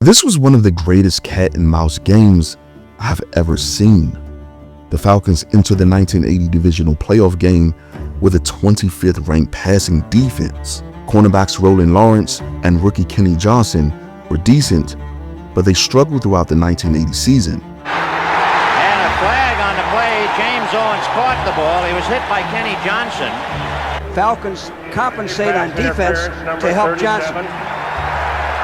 This was one of the greatest cat and mouse games I've ever seen. The Falcons entered the 1980 divisional playoff game with a 25th ranked passing defense. Cornerbacks Roland Lawrence and rookie Kenny Johnson were decent, but they struggled throughout the 1980 season. And a flag on the play. James Owens caught the ball. He was hit by Kenny Johnson. Falcons compensate on defense to help Johnson.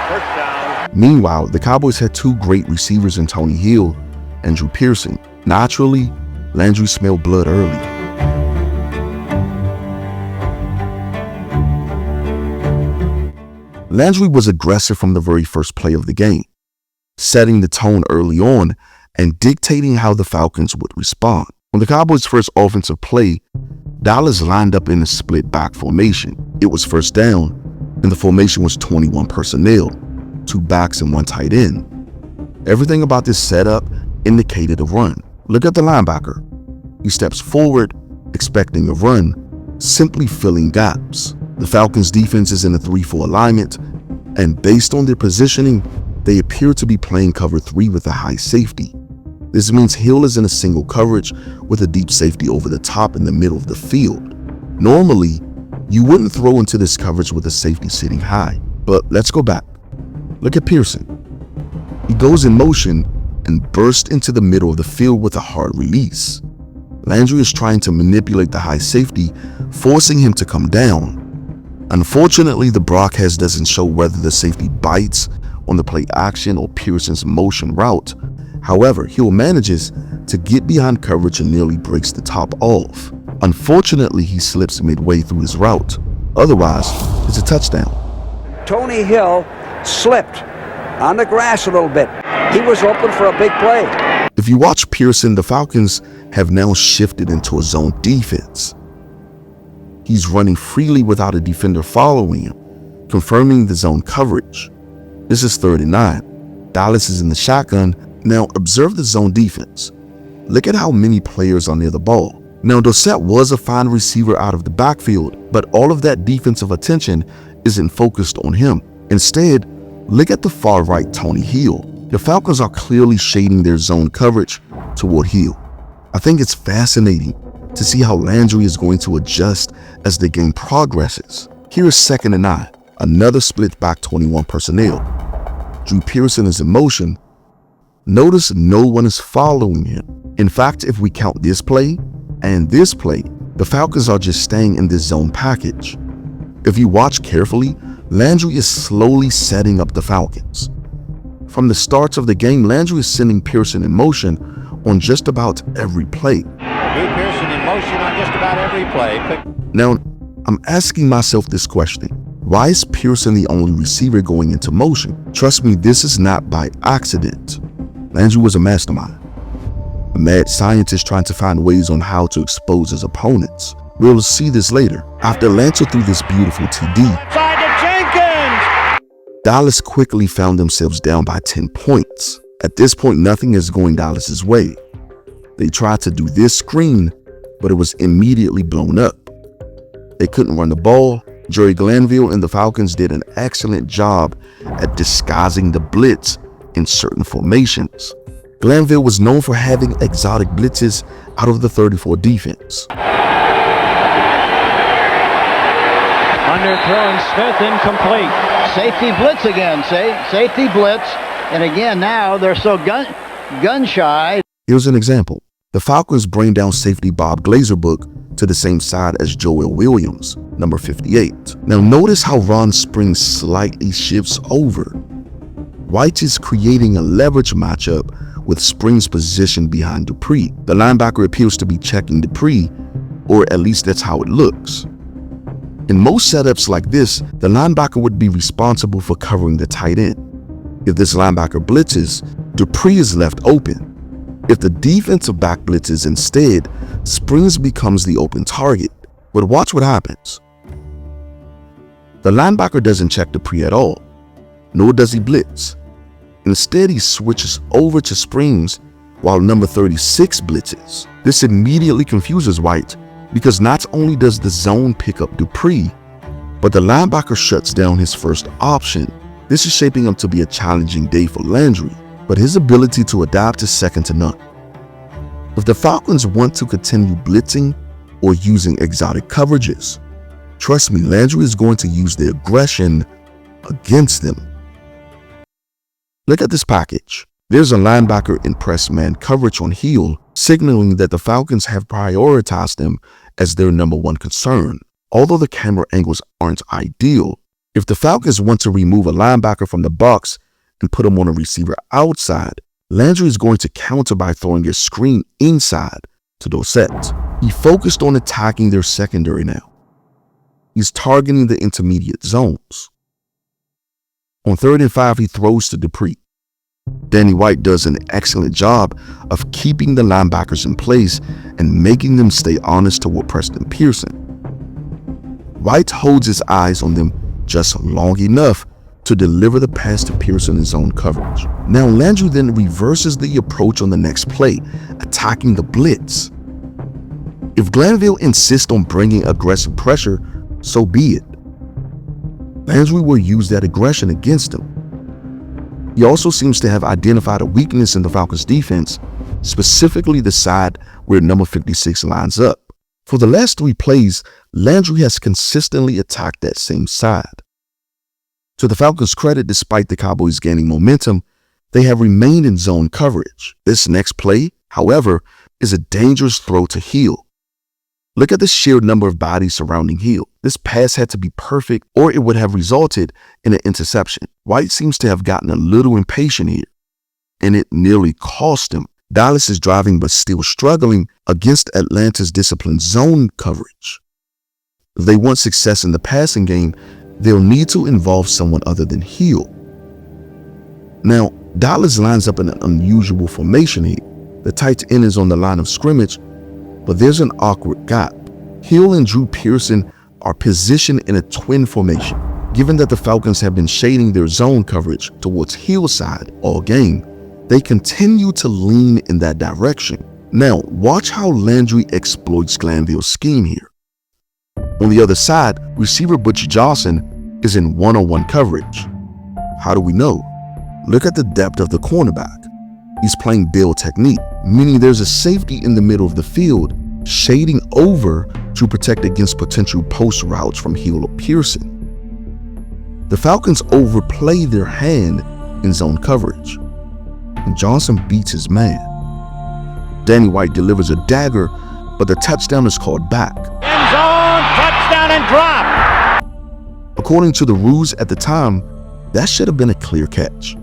First down. Meanwhile, the Cowboys had two great receivers in Tony Hill and Drew Pearson. Naturally, Landry smelled blood early. Landry was aggressive from the very first play of the game, setting the tone early on and dictating how the Falcons would respond. On the Cowboys' first offensive play, Dallas lined up in a split back formation. It was first down, and the formation was 21 personnel, 2 backs and 1 tight end. Everything about this setup indicated a run. Look at the linebacker. He steps forward, expecting a run, simply filling gaps. The Falcons' defense is in a 3-4 alignment, and based on their positioning, they appear to be playing cover 3 with a high safety. This means Hill is in a single coverage with a deep safety over the top in the middle of the field. Normally, you wouldn't throw into this coverage with a safety sitting high, but let's go back. Look at Pearson. He goes in motion and bursts into the middle of the field with a hard release. Landry is trying to manipulate the high safety, forcing him to come down. Unfortunately, the broadcast doesn't show whether the safety bites on the play action or Pearson's motion route. However, Hill manages to get behind coverage and nearly breaks the top off. Unfortunately, he slips midway through his route. Otherwise, it's a touchdown. Tony Hill slipped on the grass a little bit. He was open for a big play. If you watch Pearson, the Falcons have now shifted into a zone defense. He's running freely without a defender following him, confirming the zone coverage. This is 3rd and 9. Dallas is in the shotgun. Now observe the zone defense. Look at how many players are near the ball. Now Dorsett was a fine receiver out of the backfield, but all of that defensive attention isn't focused on him. Instead, look at the far right Tony Hill. The Falcons are clearly shading their zone coverage toward Hill. I think it's fascinating to see how Landry is going to adjust as the game progresses. Here is 2nd and 9, another split back 21 personnel. Drew Pearson is in motion. Notice no one is following him. In fact, if we count this play and this play, the Falcons are just staying in this zone package. If you watch carefully, Landry is slowly setting up the Falcons. From the starts of the game, Landry is sending Pearson in motion on just about every play. Drew Pearson in motion on just about every play. Now, I'm asking myself this question. Why is Pearson the only receiver going into motion? Trust me, this is not by accident. Landry was a mastermind, a mad scientist trying to find ways on how to expose his opponents. We'll see this later. After Lancer threw this beautiful TD, Side to Jenkins! Dallas quickly found themselves down by 10 points. At this point, nothing is going Dallas's way. They tried to do this screen, but it was immediately blown up. They couldn't run the ball. Jerry Glanville and the Falcons did an excellent job at disguising the blitz in certain formations. Glanville was known for having exotic blitzes out of the 34 defense. Underthrown Smith, incomplete. Safety blitz again, safety blitz. And again, now they're so gun shy. Here's an example. The Falcons bring down safety Bob Glazerbook to the same side as Joel Williams, number 58. Now notice how Ron Springs slightly shifts over. White is creating a leverage matchup with Springs positioned behind Dupree. The linebacker appears to be checking Dupree, or at least that's how it looks. In most setups like this, the linebacker would be responsible for covering the tight end. If this linebacker blitzes, Dupree is left open. If the defensive back blitzes instead, Springs becomes the open target. But watch what happens. The linebacker doesn't check Dupree at all, nor does he blitz. Instead, he switches over to Springs while number 36 blitzes. This immediately confuses White because not only does the zone pick up Dupree, but the linebacker shuts down his first option, This is shaping up to be a challenging day for Landry, but his ability to adapt is second to none. If the Falcons want to continue blitzing or using exotic coverages, trust me, Landry is going to use the aggression against them. Look at this package. There's a linebacker in press man coverage on heel, signaling that the Falcons have prioritized them as their number one concern. Although the camera angles aren't ideal, if the Falcons want to remove a linebacker from the box and put him on a receiver outside, Landry is going to counter by throwing a screen inside to Dorsett. He focused on attacking their secondary now. He's targeting the intermediate zones. On 3rd and 5, he throws to Dupree. Danny White does an excellent job of keeping the linebackers in place and making them stay honest toward Preston Pearson. White holds his eyes on them just long enough to deliver the pass to Pearson in zone coverage. Now Landry then reverses the approach on the next play, attacking the blitz. If Glanville insists on bringing aggressive pressure, so be it. Landry will use that aggression against him. He also seems to have identified a weakness in the Falcons defense, specifically the side where number 56 lines up. For the last 3 plays, Landry has consistently attacked that same side. To the Falcons' credit, despite the Cowboys gaining momentum, they have remained in zone coverage. This next play, however, is a dangerous throw to heel. Look at the sheer number of bodies surrounding heel. This pass had to be perfect or it would have resulted in an interception. White seems to have gotten a little impatient here, and it nearly cost him. Dallas is driving but still struggling against Atlanta's disciplined zone coverage. If they want success in the passing game, they'll need to involve someone other than heel. Now, Dallas lines up in an unusual formation here. The tight end is on the line of scrimmage, but there's an awkward gap. Hill and Drew Pearson are positioned in a twin formation. Given that the Falcons have been shading their zone coverage towards Hill's side all game, they continue to lean in that direction. Now, watch how Landry exploits Glanville's scheme here. On the other side, receiver Butch Johnson is in one-on-one coverage. How do we know? Look at the depth of the cornerback. He's playing Bill technique, meaning there's a safety in the middle of the field, shading over to protect against potential post routes from Hill or Pearson. The Falcons overplay their hand in zone coverage, and Johnson beats his man. Danny White delivers a dagger, but the touchdown is called back. End zone, touchdown and drop. According to the rules at the time, that should have been a clear catch.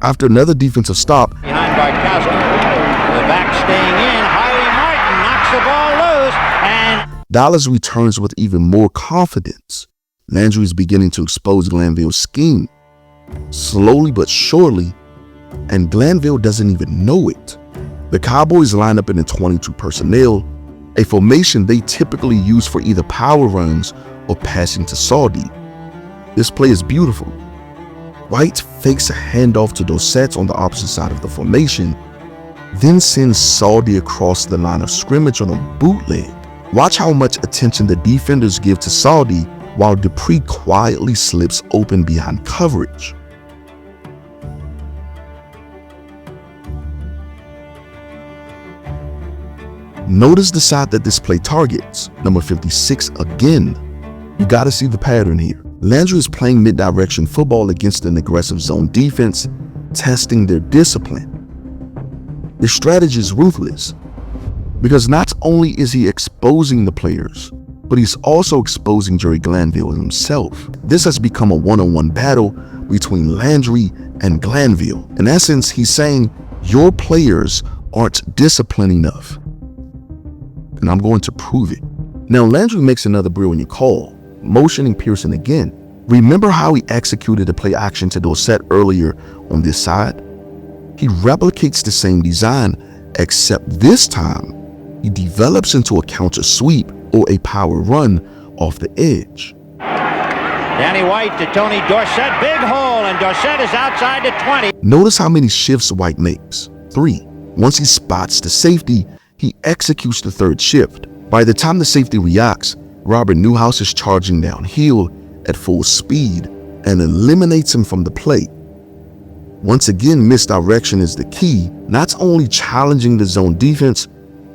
After another defensive stop, Behind Bartkowski, the back staying in, Harley Martin knocks the ball loose, and Dallas returns with even more confidence. Landry is beginning to expose Glanville's scheme, slowly but surely, and Glanville doesn't even know it. The Cowboys line up in a 22 personnel, a formation they typically use for either power runs or passing to Saudi. This play is beautiful. White fakes a handoff to Dorsett on the opposite side of the formation, then sends Saudi across the line of scrimmage on a bootleg. Watch how much attention the defenders give to Saudi while Dupree quietly slips open behind coverage. Notice the side that this play targets, number 56 again. You gotta see the pattern here. Landry is playing mid-direction football against an aggressive zone defense, testing their discipline. The strategy is ruthless, because not only is he exposing the players, but he's also exposing Jerry Glanville himself. This has become a one-on-one battle between Landry and Glanville. In essence, he's saying, your players aren't disciplined enough, and I'm going to prove it. Now, Landry makes another brilliant call, motioning Pearson again. Remember how he executed the play action to Dorsett earlier on this side? He replicates the same design, except this time, he develops into a counter sweep or a power run off the edge. Danny White to Tony Dorsett, big hole, and Dorsett is outside the 20. Notice how many shifts White makes, 3. Once he spots the safety, he executes the third shift. By the time the safety reacts, Robert Newhouse is charging downhill at full speed, and eliminates him from the play. Once again, misdirection is the key, not only challenging the zone defense,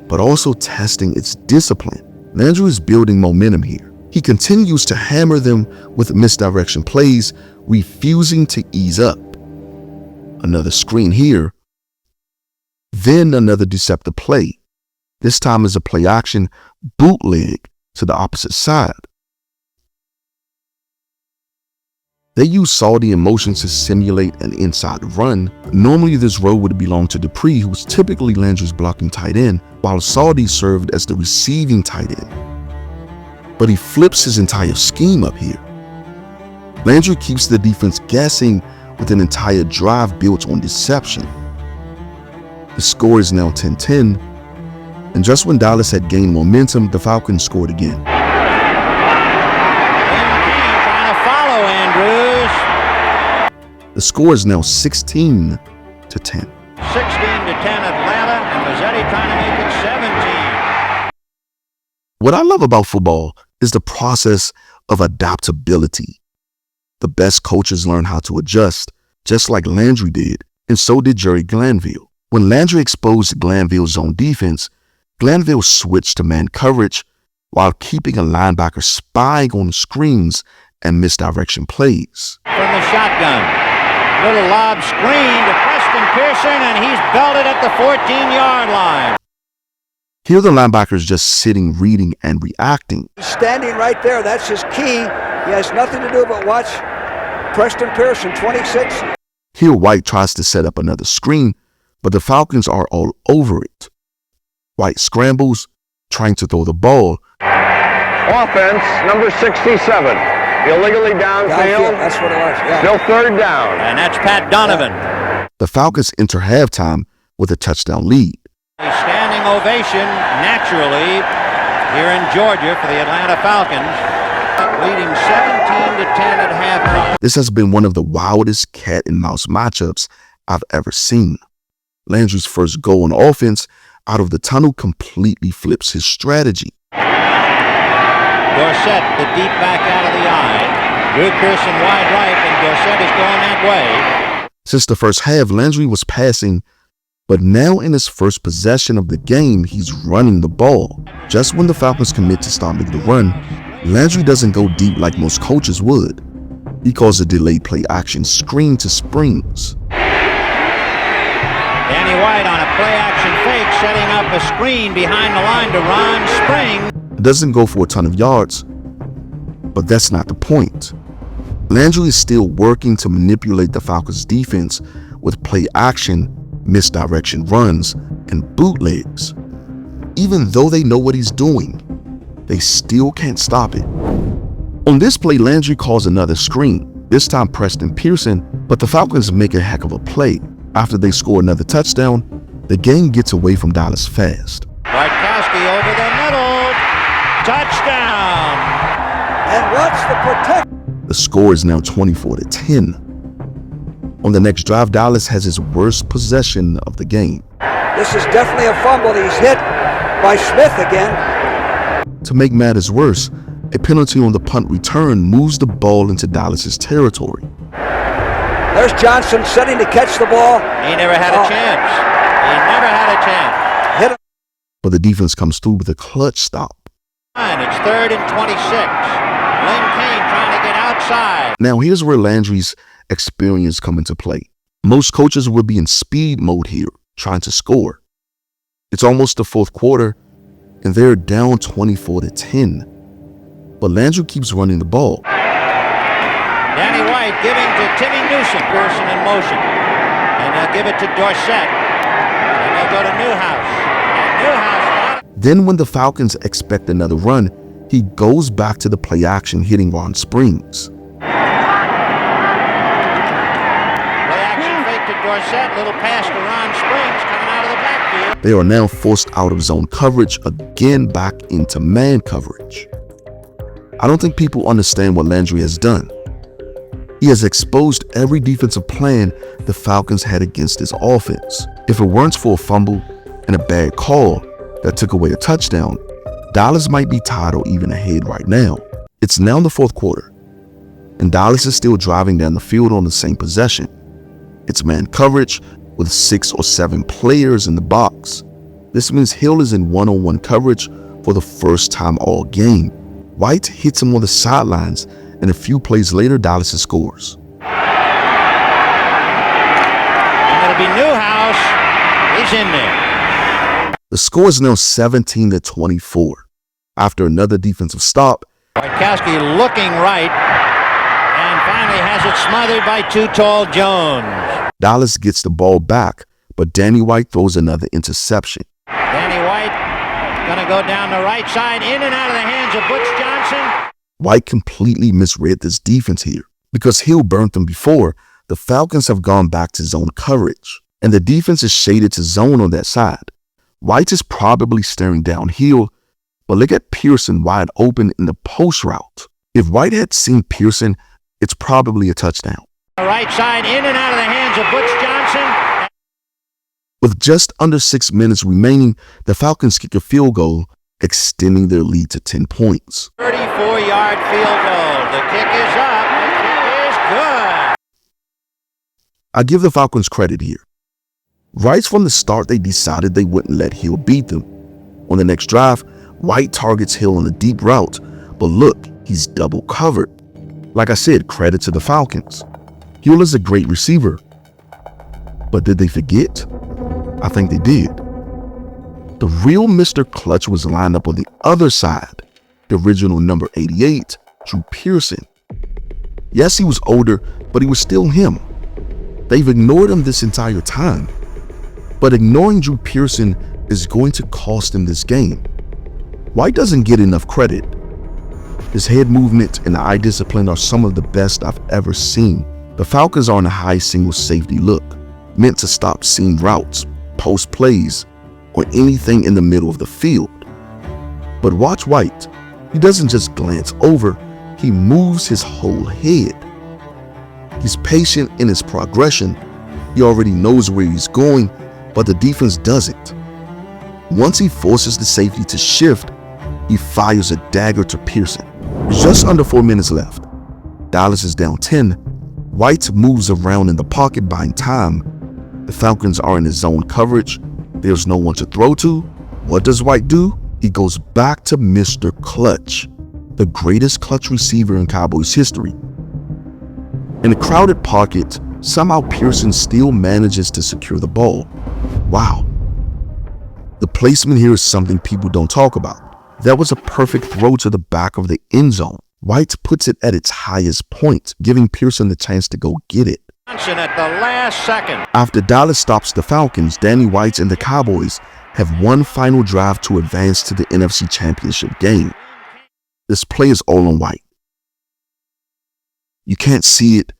but also testing its discipline. Landry is building momentum here. He continues to hammer them with misdirection plays, refusing to ease up. Another screen here, then another deceptive play. This time is a play action bootleg to the opposite side. They use Saudi in motion to simulate an inside run. Normally this role would belong to Dupree, who was typically Landry's blocking tight end, while Saudi served as the receiving tight end. But he flips his entire scheme up here. Landry keeps the defense guessing with an entire drive built on deception. The score is now 10-10, and just when Dallas had gained momentum, the Falcons scored again. The score is now 16-10. 16-10 Atlanta, and Mazzetti trying to make it 17. What I love about football is the process of adaptability. The best coaches learn how to adjust, just like Landry did, and so did Jerry Glanville. When Landry exposed Glanville's zone defense, Glanville switched to man coverage while keeping a linebacker spying on screens and misdirection plays. From the shotgun. Little lob screen to Preston Pearson, and he's belted at the 14-yard line. Here the linebacker's just sitting, reading, and reacting. Standing right there, that's his key. He has nothing to do but watch Preston Pearson, 26. Here White tries to set up another screen, but the Falcons are all over it. White scrambles, trying to throw the ball. Offense, number 67. Illegally downfield. That's what it was. Yeah. Still third down. And that's Pat Donovan. The Falcons enter halftime with a touchdown lead. A standing ovation, naturally, here in Georgia for the Atlanta Falcons, leading 17-10 at halftime. This has been one of the wildest cat and mouse matchups I've ever seen. Landry's first goal on offense out of the tunnel completely flips his strategy. Dorsett, the deep back out of the eye. Drew Pearson wide right, and Dorsett is going that way. Since the first half, Landry was passing, but now in his first possession of the game, he's running the ball. Just when the Falcons commit to stopping the run, Landry doesn't go deep like most coaches would. He calls a delayed play action screen to Springs. Danny White on a play action fake, setting up a screen behind the line to Ron Springs. It doesn't go for a ton of yards, but that's not the point. Landry is still working to manipulate the Falcons' defense with play action, misdirection runs, and bootlegs. Even though they know what he's doing, they still can't stop it. On this play, Landry calls another screen, this time Preston Pearson, but the Falcons make a heck of a play. After they score another touchdown, the game gets away from Dallas fast. Bartkowski over the middle. Touchdown! And what's the protect? The score is now 24-10. On the next drive, Dallas has his worst possession of the game. This is definitely a fumble. He's hit by Smith again. To make matters worse, a penalty on the punt return moves the ball into Dallas's territory. There's Johnson setting to catch the ball. He never had a chance. He never had a chance. Hit him. But the defense comes through with a clutch stop. It's 3rd and 26. Lynn Kane trying to get outside. Now here's where Landry's experience come into play. Most coaches would be in speed mode here, trying to score. It's almost the fourth quarter, and they're down 24-10. But Landry keeps running the ball. Danny White giving to Timmy Newsom. Pearson in motion. And they'll give it to Dorsett. And they'll go to Newhouse. And Newhouse. Then when the Falcons expect another run, he goes back to the play action, hitting Ron Springs. Play action fake to Dorsett. Little pass to Ron Springs coming out of the backfield. They are now forced out of zone coverage, again back into man coverage. I don't think people understand what Landry has done. He has exposed every defensive plan the Falcons had against his offense. If it weren't for a fumble and a bad call that took away a touchdown, Dallas might be tied or even ahead right now. It's now the fourth quarter. and Dallas is still driving down the field on the same possession. It's man coverage with 6 or 7 players in the box. This means Hill is in one-on-one coverage for the first time all game. White hits him on the sidelines, and a few plays later, Dallas scores. And it'll be Newhouse. He's in there. The score is now 17-24. After another defensive stop, Wojtkowski looking right, and finally has it smothered by Too Tall Jones. Dallas gets the ball back, but Danny White throws another interception. Danny White going to go down the right side, in and out of the hands of Butch Johnson. White completely misread this defense here. Because Hill burnt them before, the Falcons have gone back to zone coverage, and the defense is shaded to zone on that side. White is probably staring downhill, but look at Pearson wide open in the post route. If White had seen Pearson, it's probably a touchdown. The right side, in and out of the hands of Butch Johnson. With just under 6 minutes remaining, the Falcons kick a field goal, extending their lead to 10 points. 34-yard field goal. The kick is up. The kick is good. I give the Falcons credit here. Right from the start, they decided they wouldn't let Hill beat them. On the next drive, White targets Hill on a deep route, but look, he's double covered. Like I said, credit to the Falcons. Hill is a great receiver. But did they forget? I think they did. The real Mr. Clutch was lined up on the other side, the original number 88, Drew Pearson. Yes, he was older, but he was still him. They've ignored him this entire time. But ignoring Drew Pearson is going to cost him this game. White doesn't get enough credit. His head movement and eye discipline are some of the best I've ever seen. The Falcons are on a high single safety look, meant to stop seam routes, post plays, or anything in the middle of the field. But watch White. He doesn't just glance over, he moves his whole head. He's patient in his progression. He already knows where he's going, but the defense doesn't. Once he forces the safety to shift, he fires a dagger to Pearson. Just under 4 minutes left. Dallas is down 10. White moves around in the pocket buying time. The Falcons are in his zone coverage. There's no one to throw to. What does White do? He goes back to Mr. Clutch, the greatest clutch receiver in Cowboys history. In a crowded pocket, somehow Pearson still manages to secure the ball. Wow. The placement here is something people don't talk about. That was a perfect throw to the back of the end zone. White puts it at its highest point, giving Pearson the chance to go get it. Johnson at the last second. After Dallas stops the Falcons, Danny White and the Cowboys have one final drive to advance to the NFC Championship game. This play is all on White. You can't see it,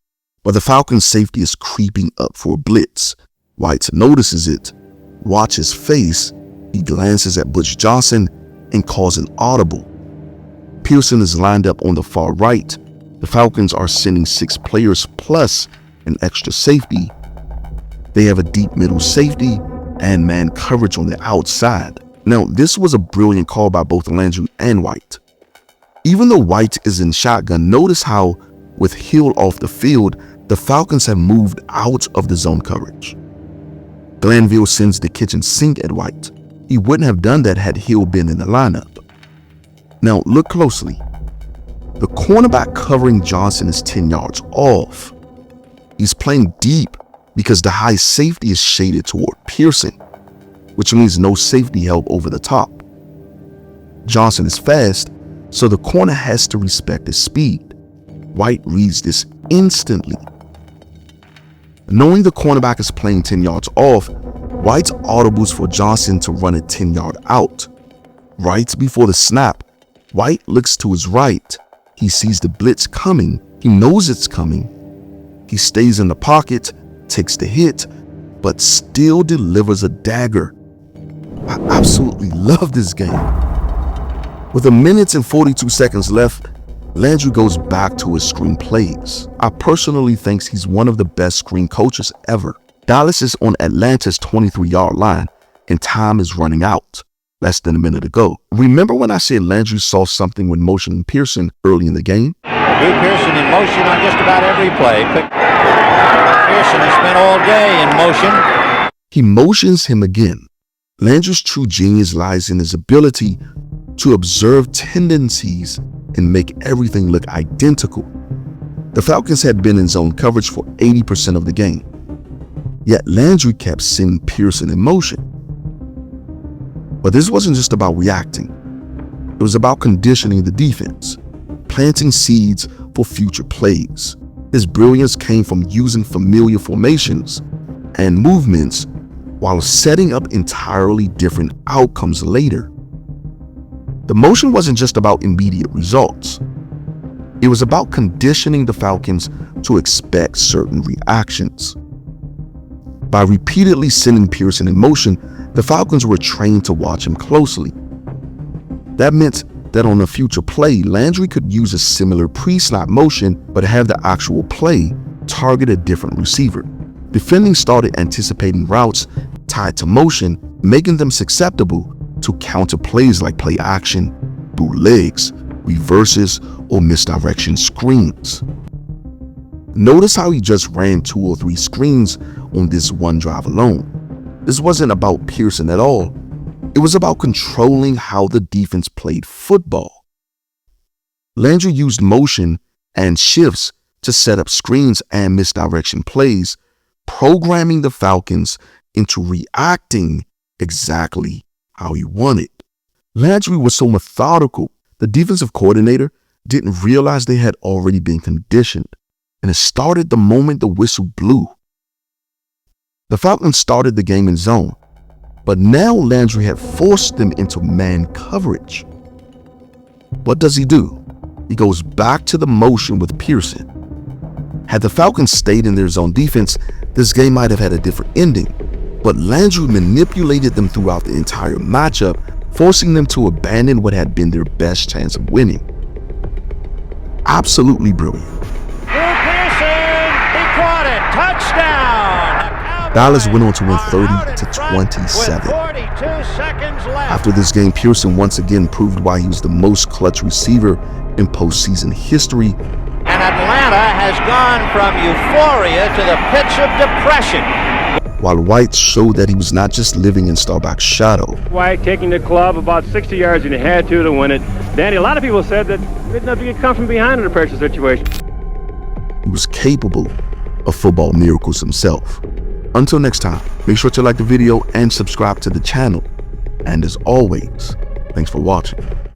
but the Falcons' safety is creeping up for a blitz. White notices it. Watch his face. He glances at Butch Johnson and calls an audible. Pearson is lined up on the far right. The Falcons are sending 6 players plus an extra safety. They have a deep middle safety and man coverage on the outside. Now, this was a brilliant call by both Landry and White. Even though White is in shotgun, notice how, with Hill off the field, the Falcons have moved out of the zone coverage. Glanville sends the kitchen sink at White. He wouldn't have done that had Hill been in the lineup. Now, look closely. The cornerback covering Johnson is 10 yards off. He's playing deep because the high safety is shaded toward Pearson, which means no safety help over the top. Johnson is fast, so the corner has to respect his speed. White reads this instantly. Knowing the cornerback is playing 10 yards off, White audibles for Johnson to run a 10-yard out. Right before the snap, White looks to his right. He sees the blitz coming. He knows it's coming. He stays in the pocket, takes the hit, but still delivers a dagger. I absolutely love this game. With 1 minute and 42 seconds left, Landry goes back to his screen plays. I personally think he's one of the best screen coaches ever. Dallas is on Atlanta's 23-yard line, and time is running out. less than a minute ago. Remember when I said Landry saw something when motioning Pearson early in the game? Drew Pearson in motion on just about every play. Pearson has spent all day in motion. He motions him again. Landry's true genius lies in his ability to observe tendencies and make everything look identical. The Falcons had been in zone coverage for 80% of the game, yet Landry kept seeing Pearson in motion. But this wasn't just about reacting. It was about conditioning the defense, planting seeds for future plays. His brilliance came from using familiar formations and movements while setting up entirely different outcomes later. The motion wasn't just about immediate results. It was about conditioning the Falcons to expect certain reactions. By repeatedly sending Pearson in motion, the Falcons were trained to watch him closely. That meant that on a future play, Landry could use a similar pre-snap motion but have the actual play target a different receiver. Defending started anticipating routes tied to motion, making them susceptible to counter plays like play action, bootlegs, reverses, or misdirection screens. Notice how he just ran 2 or 3 screens on this one drive alone. This wasn't about Pearson at all. It was about controlling how the defense played football. Landry used motion and shifts to set up screens and misdirection plays, programming the Falcons into reacting exactly how he wanted. Landry was so methodical, the defensive coordinator didn't realize they had already been conditioned, and it started the moment the whistle blew. The Falcons started the game in zone, but now Landry had forced them into man coverage. What does he do? He goes back to the motion with Pearson. Had the Falcons stayed in their zone defense, this game might have had a different ending, but Landry manipulated them throughout the entire matchup, forcing them to abandon what had been their best chance of winning. Absolutely brilliant. Pearson, he caught it, touchdown! Dallas went on to win 30-27. After this game, Pearson once again proved why he was the most clutch receiver in postseason history. And Atlanta has gone from euphoria to the pits of depression. While White showed that he was not just living in Staubach's shadow. White taking the club about 60 yards and he had to win it. Danny, a lot of people said that he didn't have to come from behind in a pressure situation. He was capable of football miracles himself. Until next time, make sure to like the video and subscribe to the channel. And as always, thanks for watching.